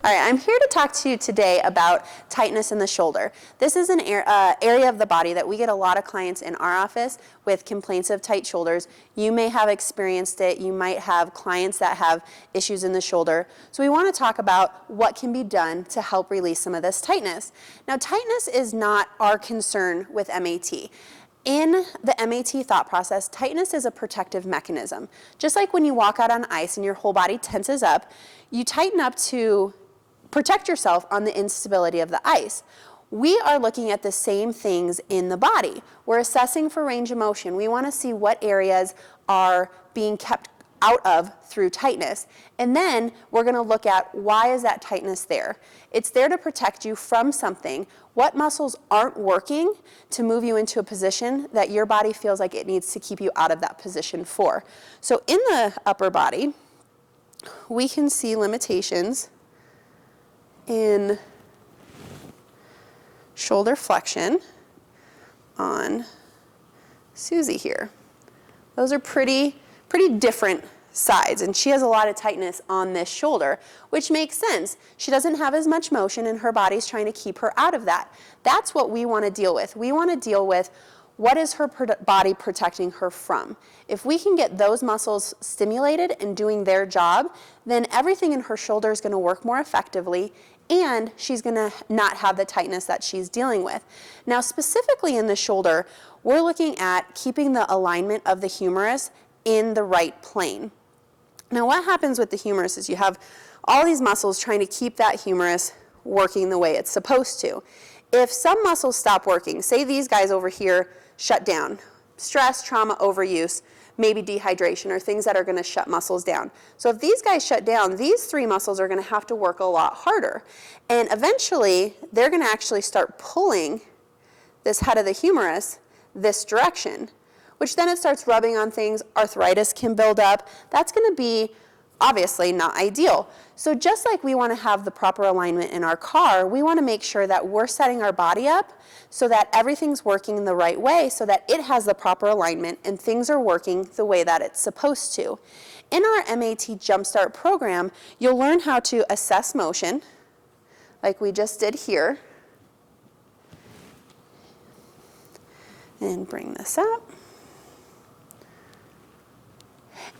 All right, I'm here to talk to you today about tightness in the shoulder. This is an area of the body that we get a lot of clients in our office with complaints of tight shoulders. You may have experienced it. You might have clients that have issues in the shoulder. So we want to talk about what can be done to help release some of this tightness. Now, tightness is not our concern with MAT. In the MAT thought process, tightness is a protective mechanism. Just like when you walk out on ice and your whole body tenses up, you tighten up to protect yourself on the instability of the ice. We are looking at the same things in the body. We're assessing for range of motion. We want to see what areas are being kept out of through tightness. And then we're going to look at why is that tightness there. It's there to protect you from something. What muscles aren't working to move you into a position that your body feels like it needs to keep you out of that position for. So in the upper body, we can see limitations in shoulder flexion on Susie here. Those are pretty different sides, and she has a lot of tightness on this shoulder, which makes sense. She doesn't have as much motion, and her body's trying to keep her out of that. That's what we want to deal with. We want to deal with what is her body protecting her from. If we can get those muscles stimulated and doing their job, then everything in her shoulder is going to work more effectively, and she's going to not have the tightness that she's dealing with. Now, specifically in the shoulder, we're looking at keeping the alignment of the humerus in the right plane. Now, what happens with the humerus is you have all these muscles trying to keep that humerus working the way it's supposed to. If some muscles stop working, say these guys over here shut down, stress, trauma, overuse, maybe dehydration, or things that are going to shut muscles down. So if these guys shut down, these three muscles are going to have to work a lot harder. And eventually, they're going to actually start pulling this head of the humerus this direction, which then it starts rubbing on things. Arthritis can build up. That's going to be obviously not ideal. So just like we want to have the proper alignment in our car, we want to make sure that we're setting our body up so that everything's working the right way, so that it has the proper alignment and things are working the way that it's supposed to. In our MAT Jumpstart program, you'll learn how to assess motion, like we just did here. And bring this up.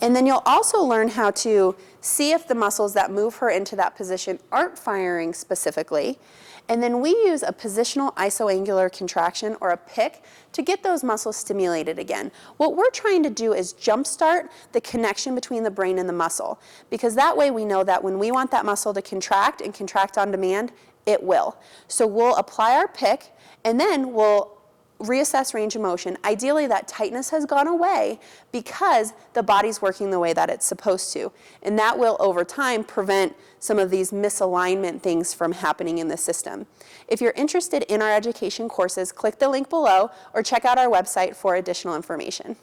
And then you'll also learn how to see if the muscles that move her into that position aren't firing specifically. And then we use a positional isoangular contraction, or a PIC, to get those muscles stimulated again. What we're trying to do is jumpstart the connection between the brain and the muscle, because that way we know that when we want that muscle to contract and contract on demand, it will. So we'll apply our PIC, and then we'll reassess range of motion. Ideally, that tightness has gone away because the body's working the way that it's supposed to. And that will, over time, prevent some of these misalignment things from happening in the system. If you're interested in our education courses, click the link below or check out our website for additional information.